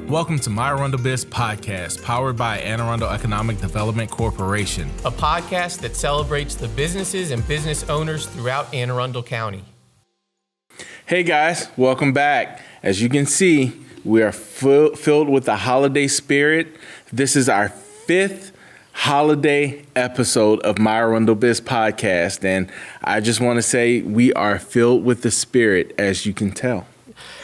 Welcome to my ArundelBiz podcast, powered by Arundel Economic Development Corporation. A podcast that celebrates the businesses and business owners throughout Anne Arundel County. Hey guys, welcome back. As you can see, we are filled with the holiday spirit. This is our 5th holiday episode of my ArundelBiz podcast, and I just want to say we are filled with the spirit, as you can tell.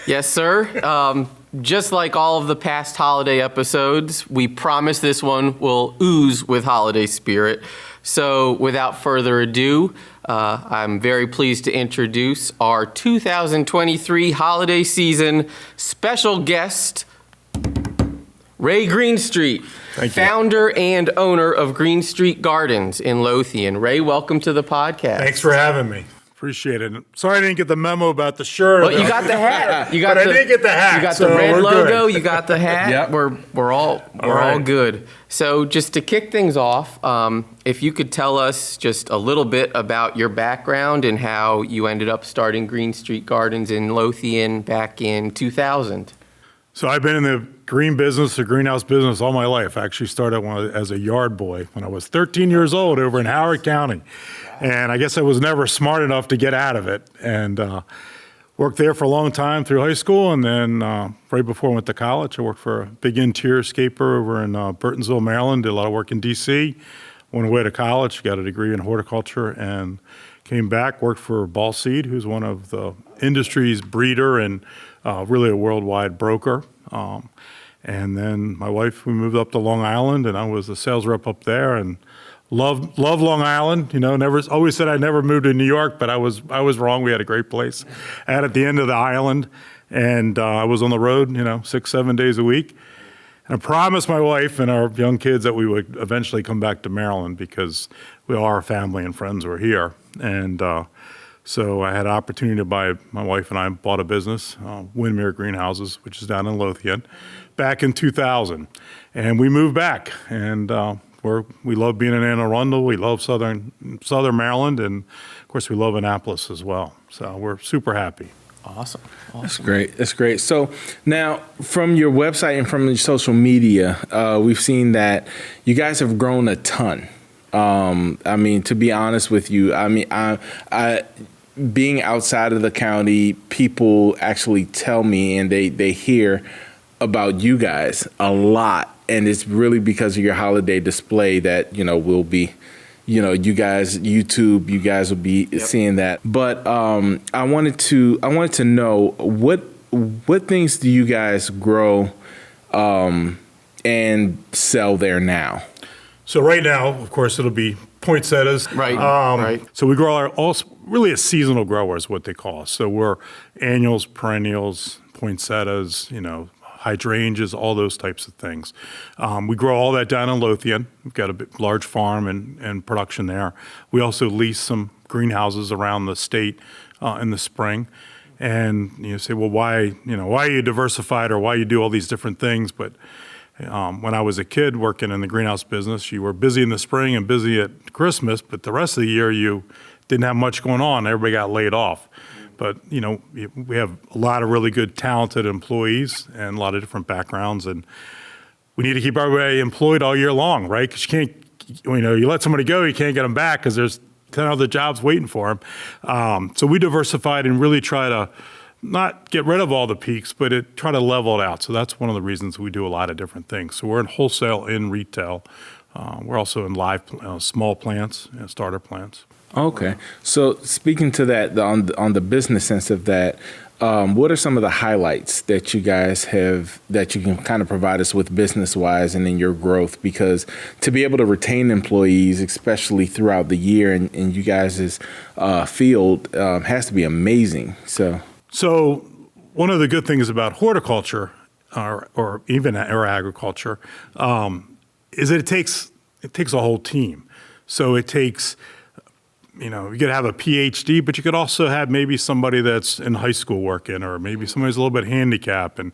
Yes, sir. Just like all of the past holiday episodes, we promise this one will ooze with holiday spirit. So without further ado, I'm very pleased to introduce our 2023 holiday season special guest, Ray Greenstreet, founder and owner of Greenstreet Gardens in Lothian. Ray, welcome to the podcast. Thanks for having me. Appreciate it. Sorry I didn't get the memo about the shirt. Well, you got the hat. I did get the hat. You got so the red logo. Good. You got the hat. Yep. We're all good. So just to kick things off, if you could tell us just a little bit about your background and how you ended up starting Greenstreet Gardens in Lothian back in 2000. So I've been in the green business, the greenhouse business all my life. I actually started as a yard boy when I was 13 years old over in Howard County. And I guess I was never smart enough to get out of it. And worked there for a long time through high school. And then right before I went to college, I worked for a big interior scaper over in Burtonsville, Maryland. Did a lot of work in D.C. Went away to college, got a degree in horticulture, and came back, worked for Ball Seed, who's one of the industry's breeder and really a worldwide broker. And then my wife, we moved up to Long Island, and I was a sales rep up there, and love Long Island. You know, always said I'd never move to New York, but I was wrong. We had a great place at the end of the island, and I was on the road, 6-7 days a week. And I promised my wife and our young kids that we would eventually come back to Maryland because our family and friends were here. And so I had an opportunity to buy. My wife and I bought a business, Windermere Greenhouses, which is down in Lothian, back in 2000, and we moved back. And we love being in Anne Arundel. We love Southern Maryland, and of course we love Annapolis as well. So we're super happy. Awesome. That's great. So now from your website and from your social media, we've seen that you guys have grown a ton. To be honest with you, I being outside of the county, people actually tell me and they hear about you guys a lot. And it's really because of your holiday display that, will be, you guys, YouTube, you guys will be seeing that. But I wanted to know what things do you guys grow and sell there now? So right now, of course, it'll be poinsettias. Right. Right. So we grow really a seasonal grower is what they call us. So we're annuals, perennials, poinsettias, hydrangeas, all those types of things. We grow all that down in Lothian. We've got a large farm and production there. We also lease some greenhouses around the state in the spring. And you say, well, why are you diversified or why you do all these different things? But when I was a kid working in the greenhouse business, you were busy in the spring and busy at Christmas, but the rest of the year you didn't have much going on. Everybody got laid off. But, we have a lot of really good, talented employees and a lot of different backgrounds. And we need to keep everybody employed all year long, right? Because you can't, you let somebody go, you can't get them back because there's 10 other jobs waiting for them. So we diversified and really try to not get rid of all the peaks, but try to level it out. So that's one of the reasons we do a lot of different things. So we're in wholesale, in retail. We're also in live, small plants, starter plants. Okay. So speaking to that, on the business sense of that, what are some of the highlights that you guys have that you can kind of provide us with business-wise and in your growth? Because to be able to retain employees, especially throughout the year in you guys' field, has to be amazing. So one of the good things about horticulture or even agriculture is that it takes a whole team. So it takes you could have a PhD, but you could also have maybe somebody that's in high school working, or maybe somebody's a little bit handicapped. And,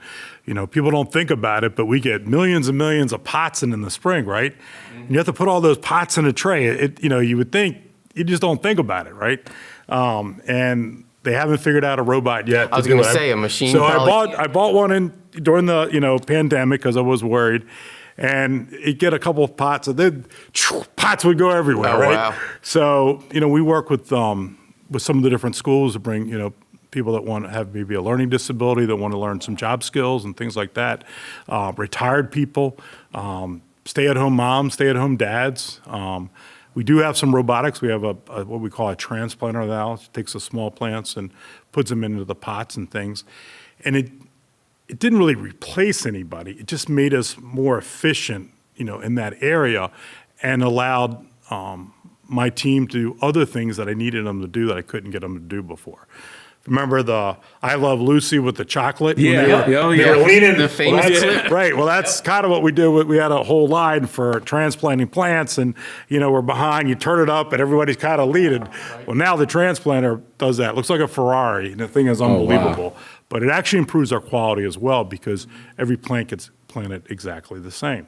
people don't think about it, but we get millions and millions of pots in the spring, right? Mm-hmm. And you have to put all those pots in a tray. You would think, you just don't think about it, right? And They haven't figured out a robot yet. I was going to say a machine. So probably, I bought one during the pandemic because I was worried, and it get a couple of pots, and then pots would go everywhere, Oh, right? wow. So we work with some of the different schools to bring people that want to have maybe a learning disability, that want to learn some job skills and things like that, retired people, stay-at-home moms, stay-at-home dads. We do have some robotics. We have what we call a transplanter now. It takes the small plants and puts them into the pots and things. And it didn't really replace anybody. It just made us more efficient, in that area, and allowed my team to do other things that I needed them to do that I couldn't get them to do before. Remember the I Love Lucy with the chocolate? Yeah. They Oh, were yeah. leaning. The famous clip. Right. Well, that's kind of what we do. We had a whole line for transplanting plants, and we're behind. You turn it up, and everybody's kind of leading. Well, now the transplanter does that. Looks like a Ferrari, and the thing is unbelievable. But it actually improves our quality as well because every plant gets planted exactly the same.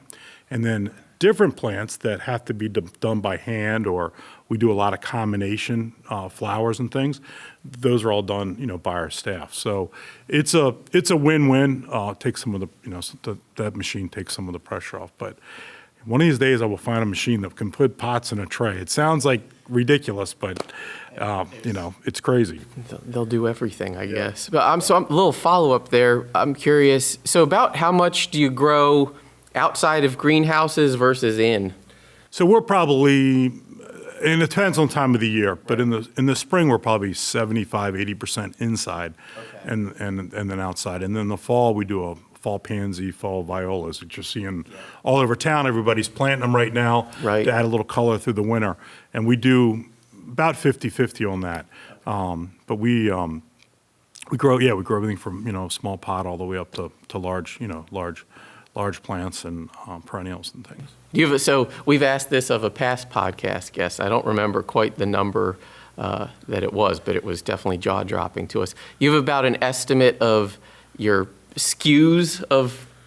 And then different plants that have to be done by hand, or we do a lot of combination flowers and things. Those are all done, by our staff. So it's a win-win. Takes some of that machine takes some of the pressure off. But one of these days I will find a machine that can put pots in a tray. It sounds like ridiculous, but it's crazy. they'll do everything, I guess. But I'm a little follow-up there. I'm curious. So about how much do you grow outside of greenhouses versus in? So we're probably, and it depends on time of the year, but in the spring, we're probably 75-80% inside, and then outside. And then in the fall, we do a fall pansy, fall violas that you're seeing all over town. Everybody's planting them right now Right. to add a little color through the winter. And we do about 50-50 on that. But we grow everything from, small pot all the way up to large plants and perennials and things. So we've asked this of a past podcast guest. I don't remember quite the number that it was, but it was definitely jaw-dropping to us. You have about an estimate of your SKUs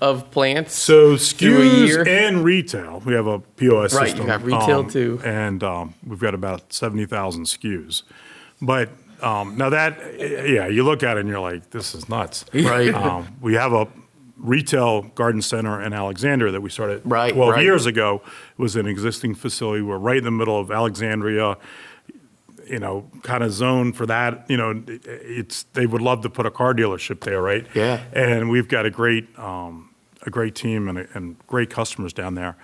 of plants So through a year? SKUs and retail, we have a POS Right, system. you have retail too. And we've got about 70,000 SKUs. But now that, you look at it and you're like, this is nuts. Right. We have a retail garden center in Alexandria that we started Right, 12 right. years ago. It was an existing facility. We're right in the middle of Alexandria, kind of zone for that. They would love to put a car dealership there, right? Yeah. And we've got a great team and great customers down there.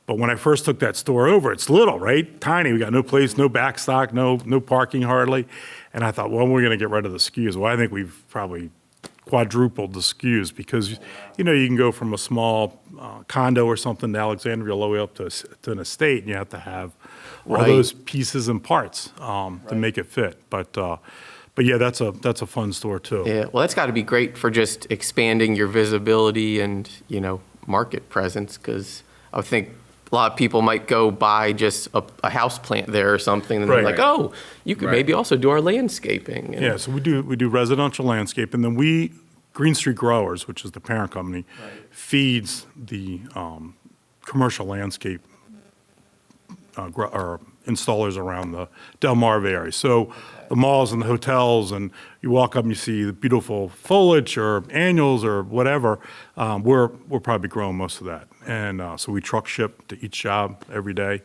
But when I first took that store over, it's little, right? Tiny. We got no place, no backstock, no parking hardly. And I thought, well, we're going to get rid of the SKUs. Well, I think we've probably quadrupled the SKUs because, you can go from a small condo or something to Alexandria all the way up to an estate, and you have to have all Right. those pieces and parts to make it fit. But yeah, that's a fun store too. Yeah, well, that's got to be great for just expanding your visibility and, market presence, because I would think a lot of people might go buy just a house plant there or something, and they're Right. like, oh, you could maybe also do our landscaping. And- Yeah, so we do residential landscape, and then Greenstreet Growers, which is the parent company, feeds the commercial landscape or installers around the Delmarva area. So the malls and the hotels, and you walk up and you see the beautiful foliage or annuals or whatever, we're probably growing most of that. And so we truck ship to each job every day,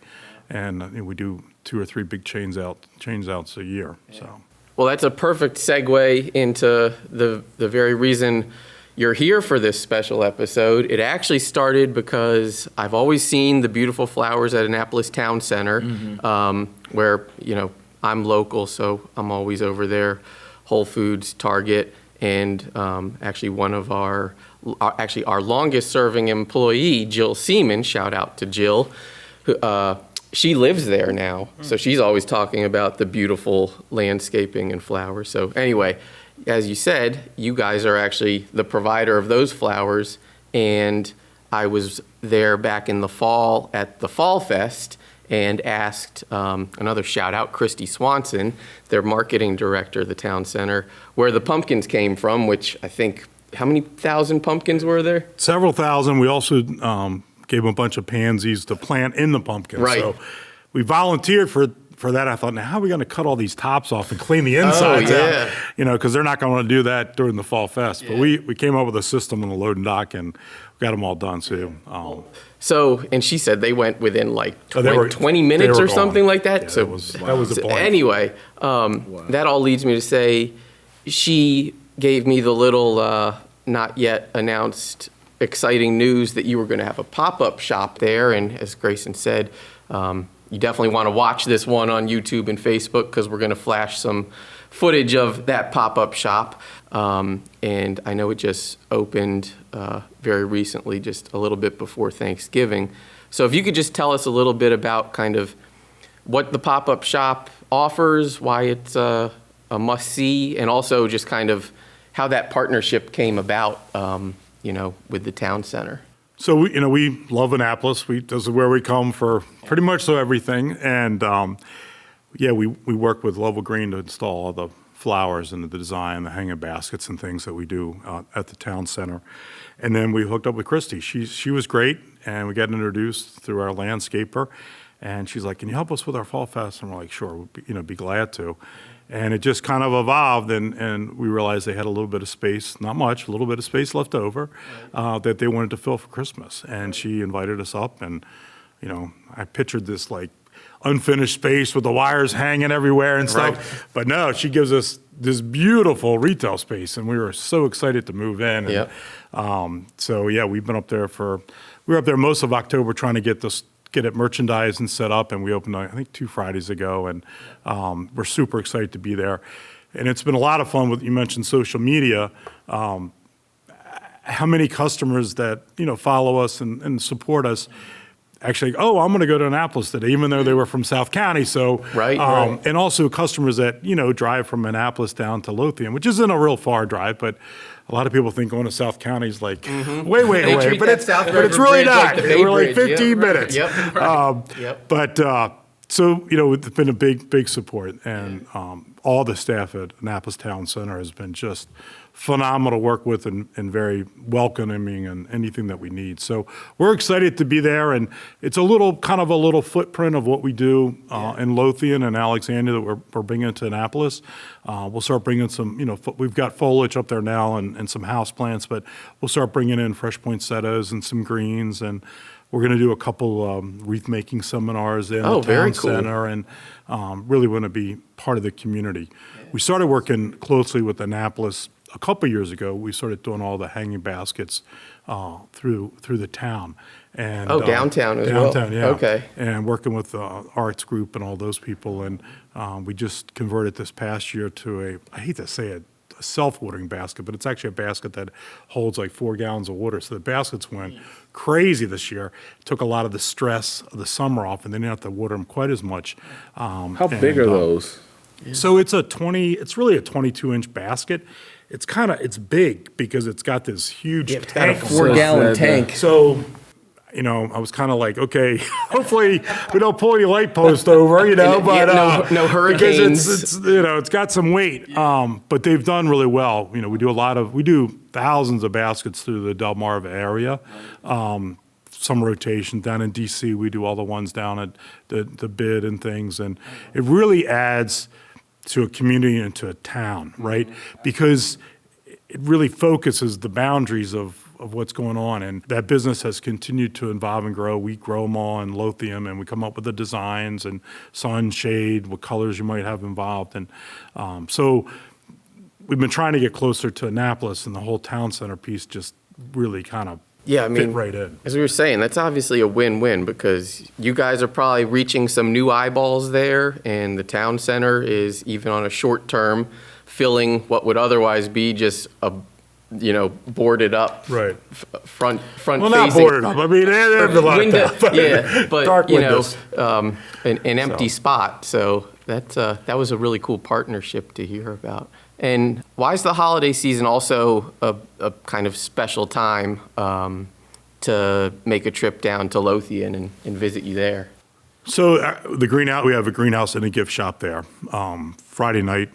and we do 2 or 3 big change outs a year. So. Well, that's a perfect segue into the very reason you're here for this special episode. It actually started because I've always seen the beautiful flowers at Annapolis Town Center, where, I'm local, so I'm always over there, Whole Foods, Target, and actually one of our longest serving employee, Jill Seaman, shout out to Jill, who, she lives there now, so she's always talking about the beautiful landscaping and flowers. So anyway, as you said, you guys are actually the provider of those flowers, and I was there back in the fall at the Fall Fest and asked another shout out, Christy Swanson, their marketing director of the town center, where the pumpkins came from, which I think, how many thousand pumpkins were there? Several thousand. We also gave them a bunch of pansies to plant in the pumpkins. Right. So we volunteered for for that, I thought, now how are we going to cut all these tops off and clean the insides out? Because they're not going to do that during the Fall Fest. But we came up with a system on the load and dock, and got them all done. So, and she said they went within like 20 they minutes were or gone. something like that. Yeah, So that was the point. Anyway, that all leads me to say she gave me the little not yet announced exciting news that you were going to have a pop-up shop there. And as Grayson said, you definitely want to watch this one on YouTube and Facebook, because we're going to flash some footage of that pop-up shop. And I know it just opened very recently, just a little bit before Thanksgiving. So if you could just tell us a little bit about kind of what the pop-up shop offers, why it's a must-see, and also just kind of how that partnership came about, with the town center. So, we love Annapolis. This is where we come for pretty much everything. And, we work with Level Green to install all the flowers and the design, the hanging baskets and things that we do at the town center. And then we hooked up with Christy. She was great, and we got introduced through our landscaper. And she's like, "Can you help us with our Fall Fest?" And we're like, "Sure, we'll be glad to." And it just kind of evolved, and we realized they had a little bit of space, not much, a little bit of space left over that they wanted to fill for Christmas. And she invited us up, and, I pictured this like unfinished space with the wires hanging everywhere and stuff. Right. But no, she gives us this beautiful retail space, and we were so excited to move in. And, yep. We've been up there we were up there most of October trying to get it merchandised and set up, and we opened, I think, 2 Fridays ago, and we're super excited to be there. And it's been a lot of fun you mentioned social media. How many customers that, follow us and support us actually, I'm going to go to Annapolis today, even though they were from South County. So, right. And also customers that, drive from Annapolis down to Lothian, which isn't a real far drive, but a lot of people think going to South County is like way away, but it's really not. We're like 15 minutes. Yep. Right. It's been a big support, and all the staff at Annapolis Town Center has been just phenomenal to work with, and very welcoming, and anything that we need. So we're excited to be there, and it's a little footprint of what we do in Lothian and Alexandria that we're bringing to Annapolis. We'll start bringing some, we've got foliage up there now and some house plants, but we'll start bringing in fresh poinsettias and some greens, and we're going to do a couple wreath making seminars in the town center, and really want to be part of the community. We started working closely with Annapolis a couple years ago. We started doing all the hanging baskets through the town. And downtown as well. Downtown, yeah. Okay. And working with the arts group and all those people. And we just converted this past year to I hate to say it, a self-watering basket, but it's actually a basket that holds like 4 gallons of water. So the baskets went crazy this year. Took a lot of the stress of the summer off, and they didn't have to water them quite as much. How big are those? So it's really a 22-inch basket. It's big because it's got this huge tank. It's got a 4-gallon tank. So, I was kind of like, okay, hopefully we don't pull any light post over, but no hurricanes. Because it's got some weight. But they've done really well. We do thousands of baskets through the Delmarva area. Some rotation down in DC. We do all the ones down at the bid and things, and it really adds to a community and to a town, right? Because it really focuses the boundaries of what's going on, and that business has continued to evolve and grow. We grow them all in Lothian, and we come up with the designs and sun, shade, what colors you might have involved, and so we've been trying to get closer to Annapolis, and the whole town center piece just really kind of fit right in. As we were saying, that's obviously a win-win, because you guys are probably reaching some new eyeballs there, and the town center is, even on a short term, filling what would otherwise be just a boarded up right front well, facing. not boarded up. I mean, there's a lot window, of that. But dark windows. An empty spot. So that was a really cool partnership to hear about. And why is the holiday season also a kind of special time to make a trip down to Lothian and visit you there? So we have a greenhouse and a gift shop there. Friday night,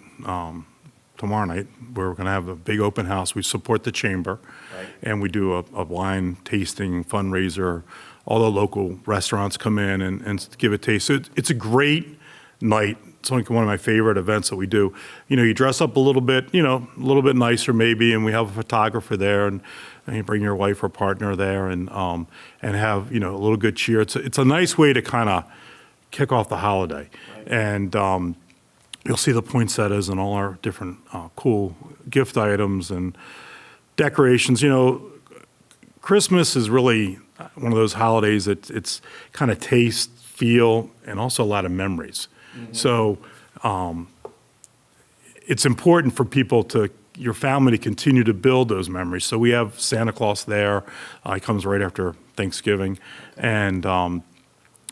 tomorrow night, we're going to have a big open house. We support the chamber, right, and we do a wine tasting fundraiser. All the local restaurants come in and give a taste. So it's a great night. It's like one of my favorite events that we do. You dress up a little bit, a little bit nicer maybe, and we have a photographer there, and you bring your wife or partner there, and have a little good cheer. It's a nice way to kind of kick off the holiday, and you'll see the poinsettias and all our different cool gift items and decorations. Christmas is really one of those holidays that it's kind of taste, feel, and also a lot of memories. So it's important for your family to continue to build those memories. So we have Santa Claus there. He comes right after Thanksgiving, and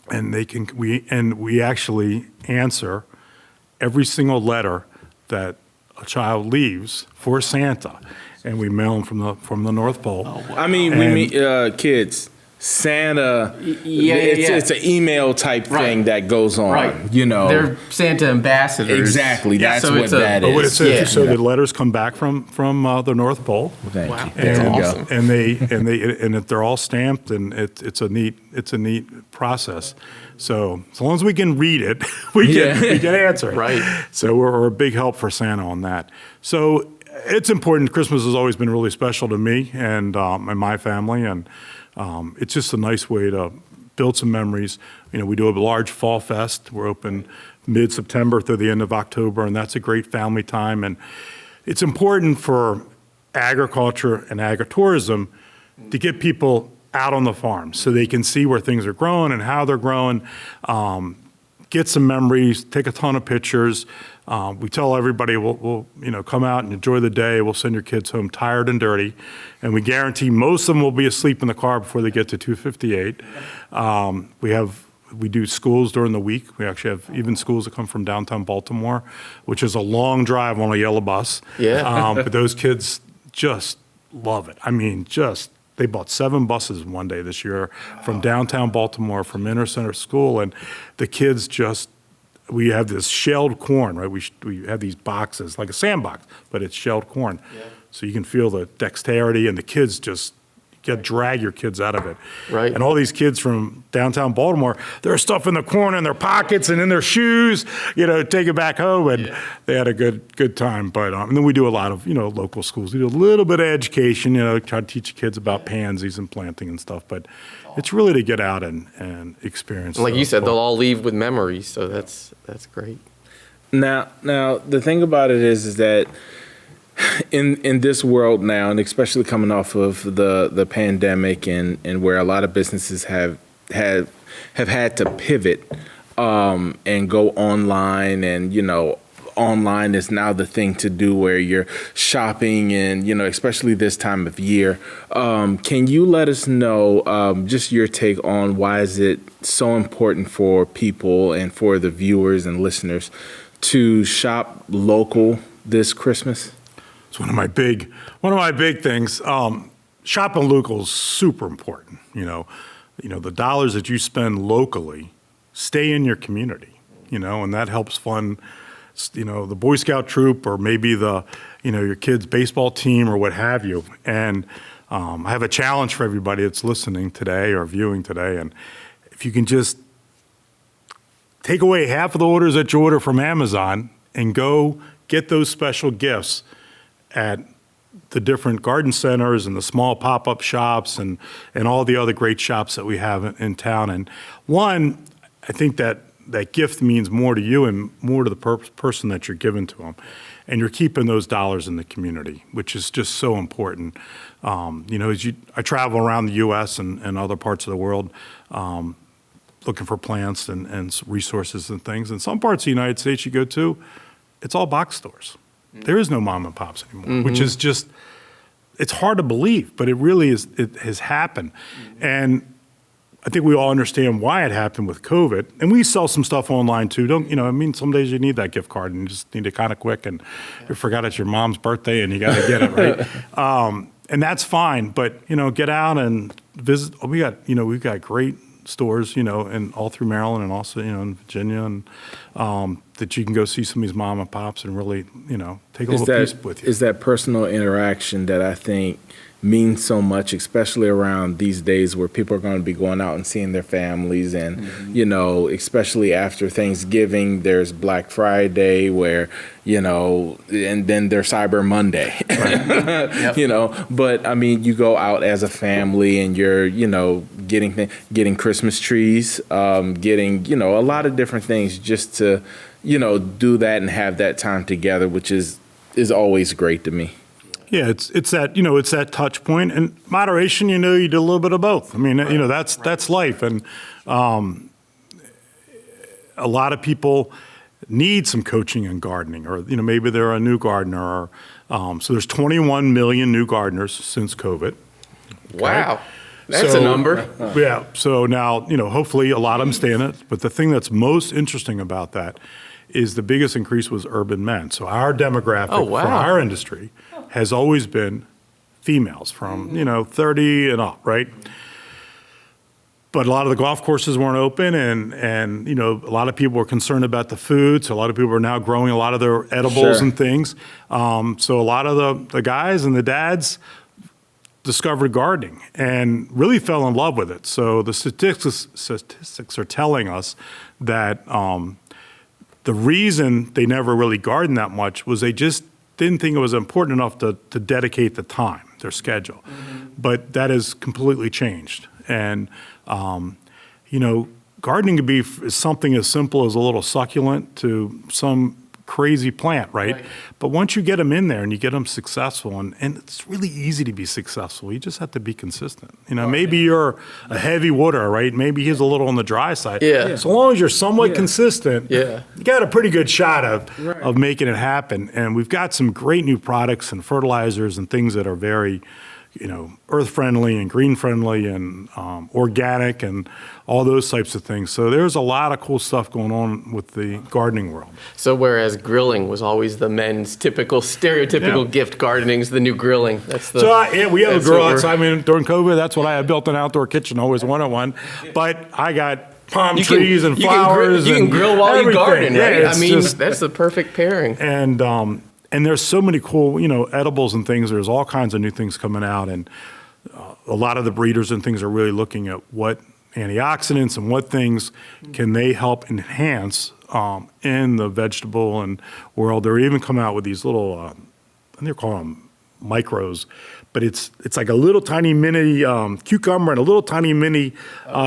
we actually answer every single letter that a child leaves for Santa, and we mail them from the North Pole. I mean, we meet kids. Santa, it's an email type thing that goes on, They're Santa ambassadors. Exactly, that's so what that is. What it says, so the letters come back from the North Pole. Thank Wow. you. That's There you awesome. go. And they're all stamped, and it's a neat process. So as long as we can read it, we can answer it. Right. So we're a big help for Santa on that. So it's important. Christmas has always been really special to me and my family, and it's just a nice way to build some memories. We do a large fall fest. We're open mid-September through the end of October, and that's a great family time. And it's important for agriculture and agritourism to get people out on the farm so they can see where things are growing and how they're growing, get some memories, take a ton of pictures. We tell everybody we'll come out and enjoy the day. We'll send your kids home tired and dirty, and we guarantee most of them will be asleep in the car before they get to 258. We do schools during the week. We actually have even schools that come from downtown Baltimore, which is a long drive on a yellow bus. Yeah. But those kids just love it. I mean, they bought 7 buses one day this year from downtown Baltimore, from Inner Center School, and the kids we have this shelled corn, right? We have these boxes, like a sandbox, but it's shelled corn. Yeah. So you can feel the dexterity, and the kids just drag your kids out of it. Right. And all these kids from downtown Baltimore, there's stuff in the corn in their pockets and in their shoes, take it back home, and they had a good time. But and then we do a lot of local schools. We do a little bit of education, try to teach kids about pansies and planting and stuff. But it's really to get out and experience. Like you said, they'll all leave with memories, so that's great. Now the thing about it is that in this world now, and especially coming off of the pandemic and where a lot of businesses have had to pivot and go online, and online is now the thing to do where you're shopping, and especially this time of year. Can you let us know just your take on why is it so important for people and for the viewers and listeners to shop local this Christmas? It's one of my big things. Shopping local is super important. The dollars that you spend locally stay in your community. And that helps fund, the Boy Scout troop, or maybe your kid's baseball team or what have you. And I have a challenge for everybody that's listening today or viewing today. And if you can just take away half of the orders that you order from Amazon and go get those special gifts at the different garden centers and the small pop-up shops and all the other great shops that we have in town. And one, I think that gift means more to you and more to the person that you're giving to them. And you're keeping those dollars in the community, which is just so important. I travel around the U.S. and other parts of the world looking for plants and resources and things. In some parts of the United States you go to, it's all box stores. There is no mom and pops anymore, which is just, it's hard to believe, but it really is, it has happened. And I think we all understand why it happened with COVID. And we sell some stuff online too. Some days you need that gift card and you just need it kind of quick, and you forgot it's your mom's birthday and you got to get it, right? And that's fine, but, get out and visit. We've got great stores, and all through Maryland and also, in Virginia, and that you can go see some of these mom and pops and really, take a little piece with you. Is that personal interaction that I think means so much, especially around these days where people are going to be going out and seeing their families. And, you know, especially after Thanksgiving, there's Black Friday where, you know, and then there's Cyber Monday, you know. But, I mean, you go out as a family and you're, you know, getting Christmas trees, getting, you know, a lot of different things just to, you know, do that and have that time together, which is always great to me. Yeah, it's that, you know, it's that touch point, and moderation, you know, you do a little bit of both. I mean, you know, that's life. And a lot of people need some coaching in gardening, or, you know, maybe they're a new gardener. Or, so there's 21 million new gardeners since COVID. Okay? Wow. That's a number. Yeah. So now, you know, hopefully a lot of them stay in it. But the thing that's most interesting about that is the biggest increase was urban men. So our demographic for our industry has always been females from, you know, 30 and up, right? But a lot of the golf courses weren't open, and you know, a lot of people were concerned about the food, so a lot of people are now growing a lot of their edibles and things. So a lot of the guys and the dads discovered gardening and really fell in love with it. So the statistics are telling us that the reason they never really gardened that much was they just didn't think it was important enough to dedicate the time, their schedule. But that has completely changed. And, you know, gardening could be something as simple as a little succulent to some crazy plant, right? But once you get them in there and you get them successful, and it's really easy to be successful, you just have to be consistent. You know, maybe you're a heavy wooder, right? Maybe he's a little on the dry side. Yeah. So long as you're somewhat consistent, you got a pretty good shot of making it happen. And we've got some great new products and fertilizers and things that are very, you know, earth friendly and green friendly and organic and all those types of things. So there's a lot of cool stuff going on with the gardening world. So whereas grilling was always the men's stereotypical gift, gardening's the new grilling. That's the. So we have a grill outside. I mean, during COVID, that's what I had, built an outdoor kitchen, always one-on-one. But I got palm trees and flowers. You can grill while you garden, right? Yeah, I mean, that's the perfect pairing. And there's so many cool, you know, edibles and things. There's all kinds of new things coming out, and a lot of the breeders and things are really looking at what antioxidants and what things can they help enhance in the vegetable and world. They're even coming out with these little, I think they're calling them micros, but it's like a little tiny mini cucumber and a little tiny mini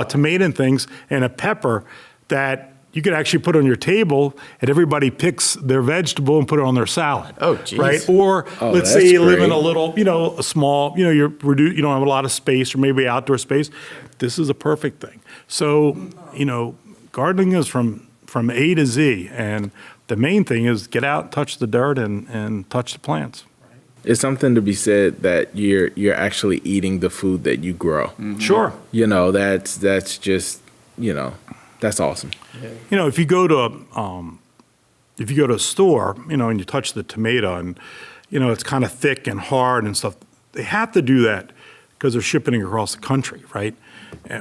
tomato and things, and a pepper that you could actually put on your table, and everybody picks their vegetable and put it on their salad. Oh, geez. Right? Or let's say you live in a little, you know, a small, you know, you don't have a lot of space, or maybe outdoor space. This is a perfect thing. So, you know, gardening is from A to Z, and the main thing is get out, touch the dirt, and touch the plants. It's something to be said that you're actually eating the food that you grow. Sure. You know, that's just, you know, that's awesome. You know, if you go to a store, you know, and you touch the tomato, and you know it's kind of thick and hard and stuff, they have to do that because they're shipping it across the country, right?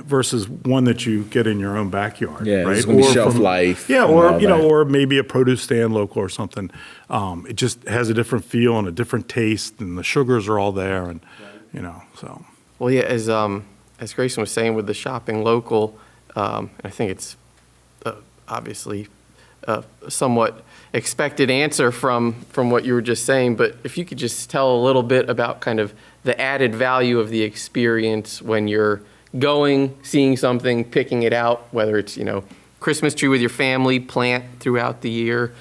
Versus one that you get in your own backyard, yeah, right? It's gonna be shelf life. Yeah, or you know, or maybe a produce stand local or something. It just has a different feel and a different taste, and the sugars are all there, and you know, so. Well, yeah, as Grayson was saying with the shopping local, I think it's obviously a somewhat expected answer from what you were just saying, but if you could just tell a little bit about kind of the added value of the experience when you're going, seeing something, picking it out, whether it's, you know, Christmas tree with your family, plant throughout the year,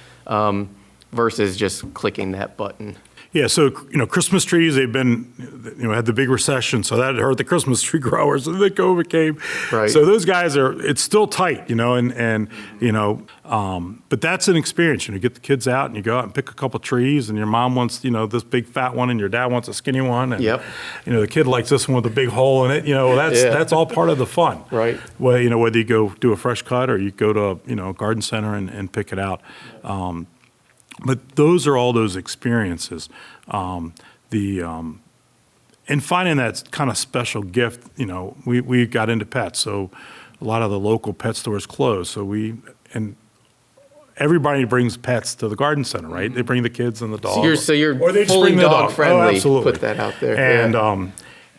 versus just clicking that button. Yeah, so, you know, Christmas trees, they've been, you know, had the big recession, so that hurt the Christmas tree growers, and then COVID came. Right. So those guys it's still tight, you know, and you know, but that's an experience. You know, you get the kids out and you go out and pick a couple trees, and your mom wants, you know, this big fat one, and your dad wants a skinny one, and, you know, the kid likes this one with a big hole in it. You know, that's all part of the fun. Right. Well, you know, whether you go do a fresh cut or you go to, you know, a garden center and pick it out. But those are all those experiences. And finding that kind of special gift, you know, we got into pets, so a lot of the local pet stores closed. So everybody brings pets to the garden center, right? They bring the kids and the dog. So you're or they just fully bring the dog friendly. Oh, absolutely. Put that out there.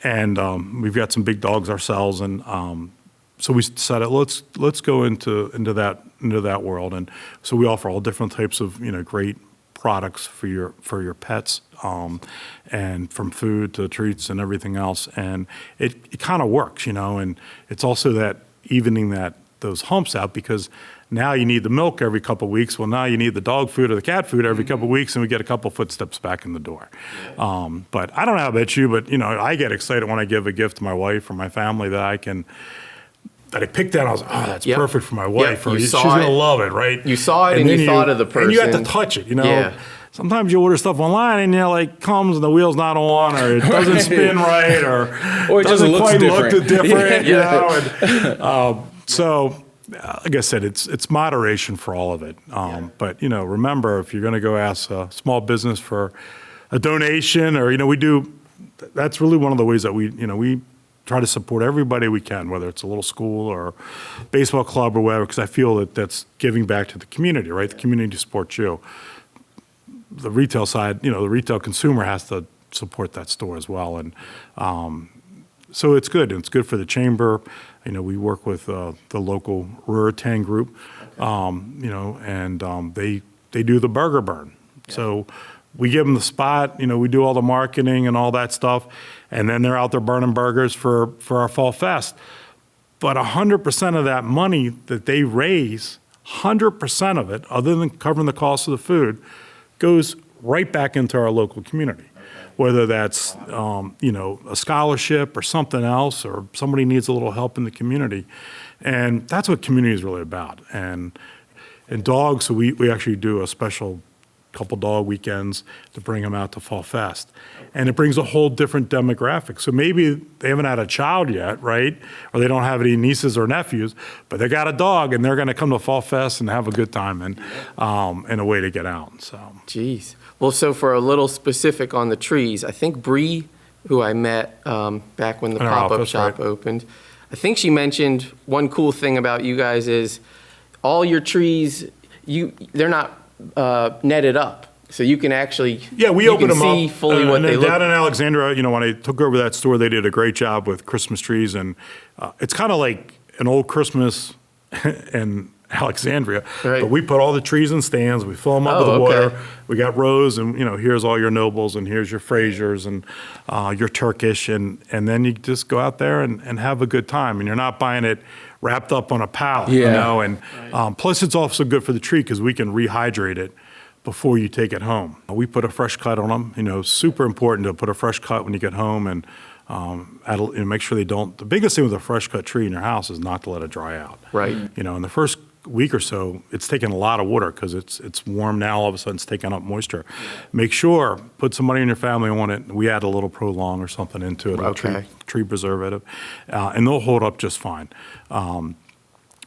And we've got some big dogs ourselves, and so we decided let's go into that world, and so we offer all different types of great products for your pets, and from food to treats and everything else, and it kind of works, and it's also that evening those humps out, because now you need the milk every couple of weeks. Well, now you need the dog food or the cat food every couple of weeks, and we get a couple footsteps back in the door. But I don't know about you, but I get excited when I give a gift to my wife or my family that I picked out. I was like, oh, that's perfect for my wife. Or she's going to love it, right? You saw it and you thought of the person. And you have to touch it, Yeah. Sometimes you order stuff online and comes and the wheel's not on, or it doesn't spin right, or it just doesn't looks quite different. look different. So, like I said, it's moderation for all of it. But remember, if you're going to go ask a small business for a donation, or we do, that's really one of the ways that we try to support everybody we can, whether it's a little school or baseball club or whatever, because I feel that that's giving back to the community, right? The community supports you. The retail side, the retail consumer has to support that store as well, and so it's good. It's good for the chamber. We work with the local Ruritan group, and they do the burger burn. Yeah. So we give them the spot. We do all the marketing and all that stuff, and then they're out there burning burgers for our Fall Fest. But 100% of that money that they raise, 100% of it, other than covering the cost of the food, goes right back into our local community, whether that's a scholarship or something else, or somebody needs a little help in the community, and that's what community is really about. And dogs, so we actually do a special couple dog weekends to bring them out to Fall Fest, and it brings a whole different demographic. So maybe they haven't had a child yet, right? Or they don't have any nieces or nephews, but they got a dog, and they're going to come to Fall Fest and have a good time, and a way to get out. So, jeez. Well, so for a little specific on the trees, I think Bree, who I met back when the pop-up shop opened, I think she mentioned one cool thing about you guys is all your trees, they're not netted up, so you can actually we open them see up fully what they look. Down in Alexandria, when I took over that store, they did a great job with Christmas trees, and it's kind of like an old Christmas in Alexandria, right. But we put all the trees in stands, we fill them up with water, we got rows, and here's all your nobles, and here's your Frasers, and your Turkish, and then you just go out there and have a good time, and you're not buying it wrapped up on a pallet, and plus it's also good for the tree because we can rehydrate it before you take it home. We put a fresh cut on them, super important to put a fresh cut when you get home, and make sure they don't. The biggest thing with a fresh cut tree in your house is not to let it dry out. Right. In the first week or so, it's taking a lot of water because it's warm now. All of a sudden, it's taking up moisture. Make sure, put somebody in your family on it. We add a little Prolong or something into it, a tree preservative, and they'll hold up just fine. And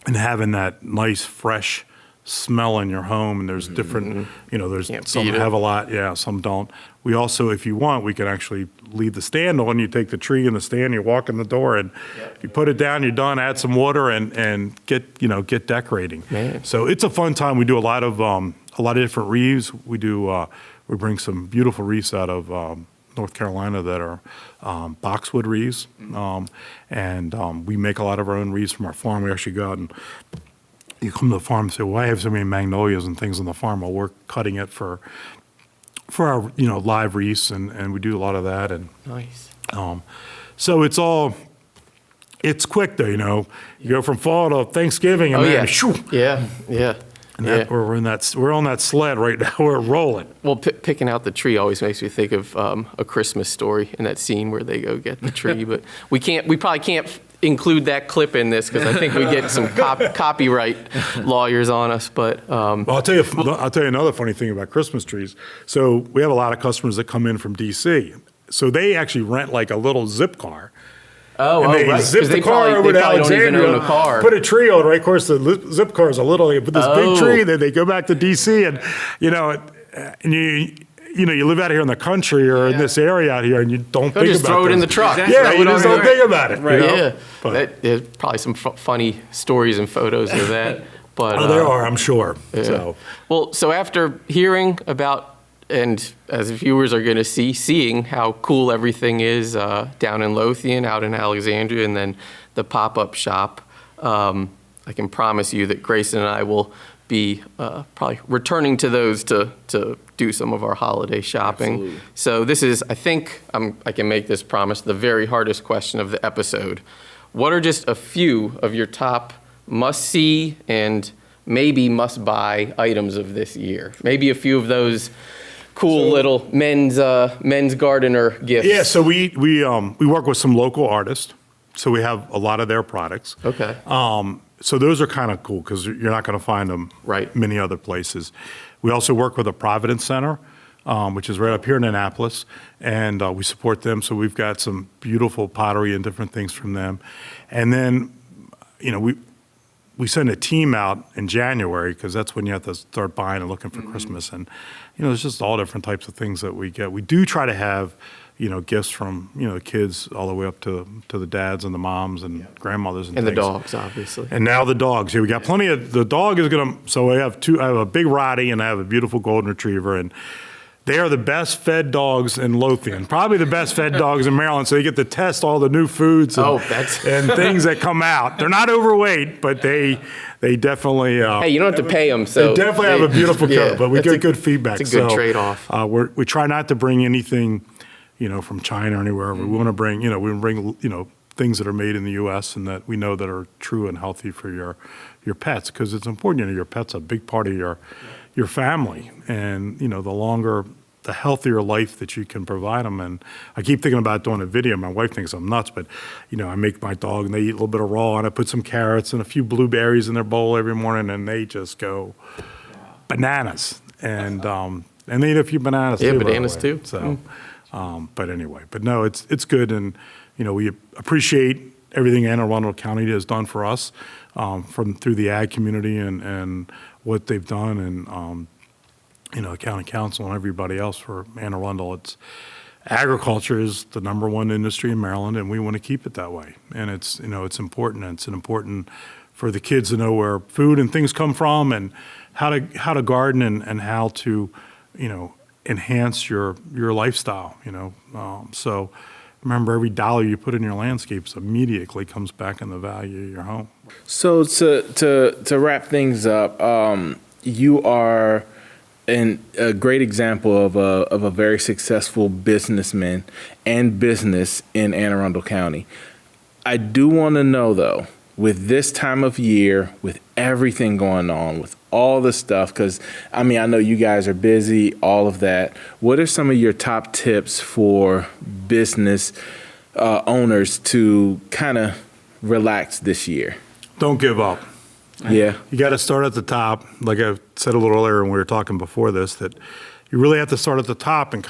having that nice, fresh smell in your home, and there's different, there's some have a lot, some don't. We also, if you want, we can actually leave the stand on. You take the tree in the stand, you walk in the door, and you put it down, you're done, add some water, and get decorating. Man. So it's a fun time. We do a lot of different wreaths. We bring some beautiful wreaths out of North Carolina that are boxwood wreaths, and we make a lot of our own wreaths from our farm. We actually go out and you come to the farm and say, well, I have so many magnolias and things on the farm. Well, we're cutting it for our live wreaths, and we do a lot of that. And nice. So it's quick though. You go from fall to Thanksgiving, and then shoo. And we're on that sled right now. We're rolling. Well, picking out the tree always makes me think of A Christmas Story and that scene where they go get the tree. But we probably can't include that clip in this because I think we get some copyright lawyers on us. But well, I'll tell you another funny thing about Christmas trees. So we have a lot of customers that come in from DC. So they actually rent like a little zip car. Oh, and they zip the car over to Alexandria, put a tree on, right? Of course, the zip car is a little, they put this big tree, then they go back to DC, and you live out here in the country or in this area out here, and you don't think about it. Just throw it in the truck. Yeah, you just don't think about it. Right. There's probably some funny stories and photos of that. But Oh, there are, I'm sure. yeah. So, Well, so after hearing about, and as viewers are going to seeing how cool everything is down in Lothian, out in Alexandria, and then the pop-up shop, I can promise you that Grayson and I will be probably returning to those to do some of our holiday shopping. Absolutely. So this is, I think, I can make this promise, the very hardest question of the episode. What are just a few of your top must-see and maybe must-buy items of this year? Maybe a few of those cool little men's gardener gifts. yeah, so we work with some local artists, so we have a lot of their products. Okay. So those are kind of cool because you're not going to find them Right. many other places. We also work with a Providence Center, which is right up here in Annapolis, and we support them. So we've got some beautiful pottery and different things from them. And then, we send a team out in January because that's when you have to start buying and looking for Christmas. And, there's just all different types of things that we get. We do try to have, gifts from, the kids all the way up to the dads and the moms and grandmothers and And the things. dogs, obviously. And now the dogs. Yeah, we got plenty of, the dog is going to, so I have a big Rottie and I have a beautiful golden retriever, and they are the best fed dogs in Lothian, probably the best fed dogs in Maryland. So you get to test all the new foods and, and things that come out. They're not overweight, but they definitely. Hey, you don't have to pay them. So they definitely have a beautiful coat, but we get good feedback. It's a good trade-off. We try not to bring anything, from China or anywhere. We want to bring, things that are made in the U.S. and that we know that are true and healthy for your pets, because it's important. Your pet's a big part of your family, and the healthier life that you can provide them. And I keep thinking about doing a video. My wife thinks I'm nuts, but I make my dog and they eat a little bit of raw, and I put some carrots and a few blueberries in their bowl every morning, and they just go bananas. And they eat a few bananas too. Yeah, by the bananas way. too. So, but anyway, but no, it's good, and we appreciate everything Anne Arundel County has done for us, through the ag community and what they've done, and county council and everybody else for Anne Arundel. It's agriculture is the number one industry in Maryland, and we want to keep it that way. And it's it's important. It's important for the kids to know where food and things come from, and how to garden, and how to enhance your lifestyle. So remember, every dollar you put in your landscapes immediately comes back in the value of your home. So to wrap things up, you are a great example of a very successful businessman and business in Anne Arundel County. I do want to know, though, with this time of year, with everything going on, with all the stuff, because, I know you guys are busy, all of that, what are some of your top tips for business owners to kind of relax this year? Don't give up. Yeah. You got to start at the top. Like I said a little earlier when we were talking before this, that you really have to start at the top and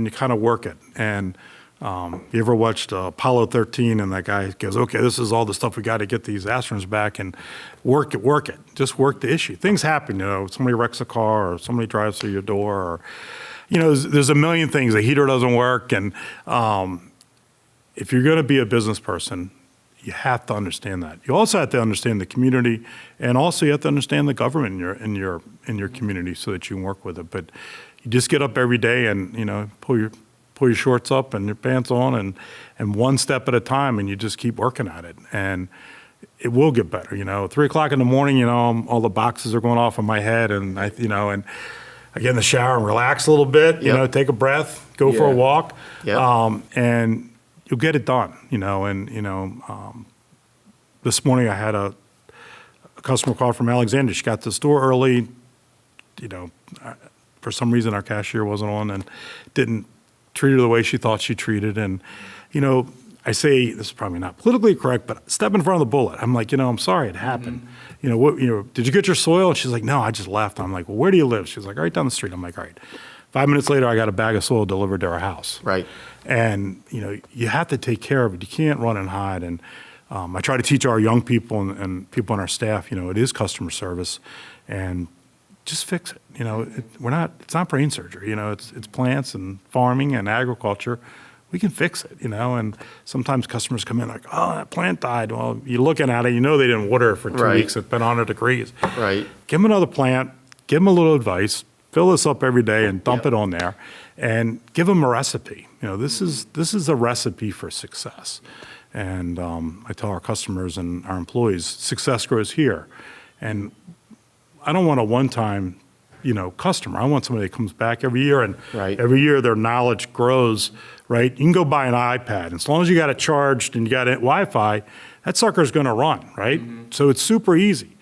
you kind of work it. And you ever watched Apollo 13, and that guy goes, okay, this is all the stuff we got to get these astronauts back, and work it. Just work the issue. Things happen, somebody wrecks a car, or somebody drives through your door, or, there's a million things. The heater doesn't work. And if you're going to be a business person, you have to understand that. You also have to understand the community, and also you have to understand the government in your community, so that you can work with it. But you just get up every day and pull your shorts up and your pants on, and one step at a time, and you just keep working at it, and it will get better. 3 o'clock in the morning, all the boxes are going off in my head, and I get in the shower and relax a little bit. Yep. Take a breath, go for a walk, Yep. and you'll get it done, this morning I had a customer call from Alexandria. She got to the store early, for some reason our cashier wasn't on and didn't treat her the way she thought she treated. And, I say, this is probably not politically correct, but step in front of the bullet. I'm like, I'm sorry it happened. Did you get your soil? And she's like, no, I just left. I'm like, well, where do you live? She's like, right down the street. I'm like, all right. 5 minutes later, I got a bag of soil delivered to our house. Right. And, you have to take care of it. You can't run and hide. And I try to teach our young people and people on our staff, it is customer service, and just fix it. It's not brain surgery. It's plants and farming and agriculture. we can fix it, and sometimes customers come in like, oh, that plant died. Well, you're looking at it, they didn't water it for 2 weeks. It's been 100 degrees. Right. Give them another plant, give them a little advice, fill this up every day and dump it on there, and give them a recipe. This is a recipe for success. And I tell our customers and our employees, success grows here. And I don't want a one-time, customer. I want somebody that comes back every year, and every year their knowledge grows, right? You can go buy an iPad. As long as you got it charged and you got it Wi-Fi, that sucker's going to run, right? So it's super easy.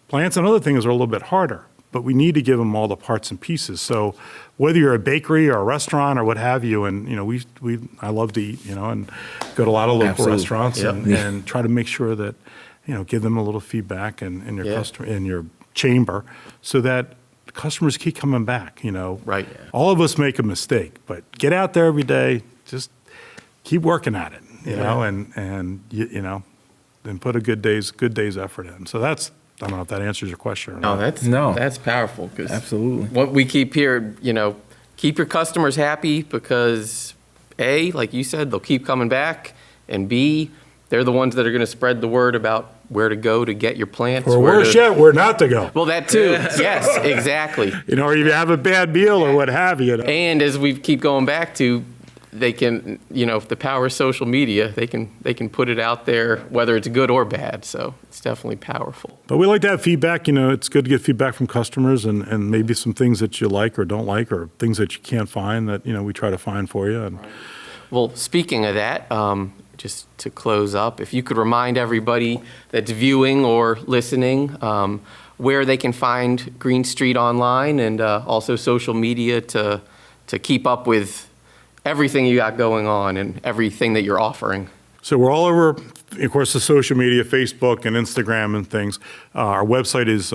Plants and other things are a little bit harder, but we need to give them all the parts and pieces. So whether you're a bakery or a restaurant or what have you, and I love to eat, and go to a lot of local restaurants and try to make sure that, give them a little feedback in your customer, in your chamber, so that customers keep coming back. Right. All of us make a mistake, but get out there every day, just keep working at it, and put a good day's effort in. So I don't know if that answers your question or not. That's powerful. 'Cause absolutely. What we keep here, keep your customers happy, because A, like you said, they'll keep coming back, and B, they're the ones that are going to spread the word about where to go to get your plants. Or worse yet, where not to go. Well, that too. Yes, exactly. Or if you have a bad meal or what have you. And as we keep going back to, they can, if the power of social media, they can put it out there, whether it's good or bad. So it's definitely powerful. But we like to have feedback. It's good to get feedback from customers, and maybe some things that you like or don't like, or things that you can't find that, we try to find for you. And Well, speaking of that, just to close up, if you could remind everybody that's viewing or listening where they can find Greenstreet online, and also social media to keep up with everything you got going on and everything that you're offering. So we're all over, of course, the social media, Facebook and Instagram and things. Our website is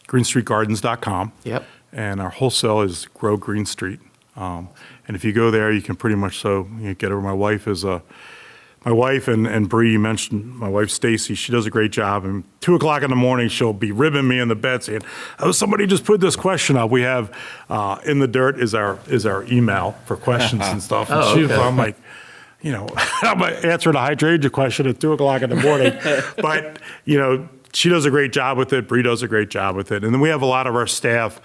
greenstreetgardens.com. Yep. And our wholesale is Grow Greenstreet. And if you go there, you can pretty much get over. My wife and Bree, you mentioned my wife Stacy, she does a great job. And 2 o'clock in the morning, she'll be ribbing me in the bed saying, "Oh, somebody just put this question up." We have in the dirt is our email for questions and stuff. And I'm like, I'm answering a hydrangea question at 2 o'clock in the morning. But, she does a great job with it. Bree does a great job with it. And then we have a lot of our staff.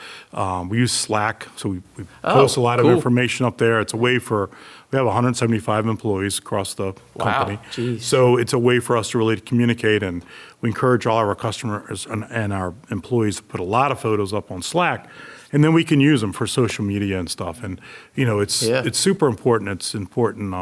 We use Slack, so we post a lot of information up there. It's a way we have 175 employees across the company. Geez. So it's a way for us to really communicate, and we encourage all of our customers and our employees to put a lot of photos up on Slack, and then we can use them for social media and stuff. And, it's super important. It's important,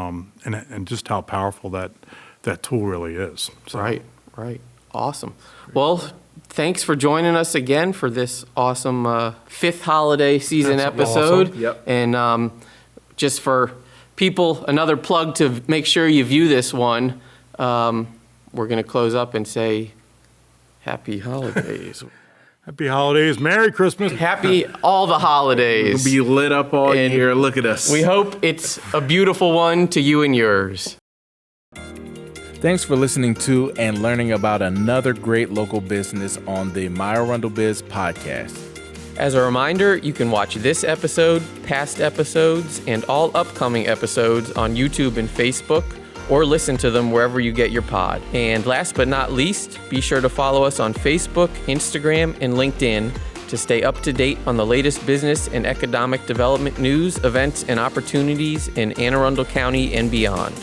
and just how powerful that tool really is. So. Right. Awesome. Well, thanks for joining us again for this awesome fifth holiday season episode. Awesome. Yep. And just for people, another plug to make sure you view this one, we're going to close up and say happy holidays. Happy holidays. Merry Christmas. Happy all the holidays. We'll be lit up all year. Look at us. We hope it's a beautiful one to you and yours. Thanks for listening to and learning about another great local business on the ArundelBiz podcast. As a reminder, you can watch this episode, past episodes, and all upcoming episodes on YouTube and Facebook, or listen to them wherever you get your pod. And last but not least, be sure to follow us on Facebook, Instagram, and LinkedIn to stay up to date on the latest business and economic development news, events, and opportunities in Anne Arundel County and beyond.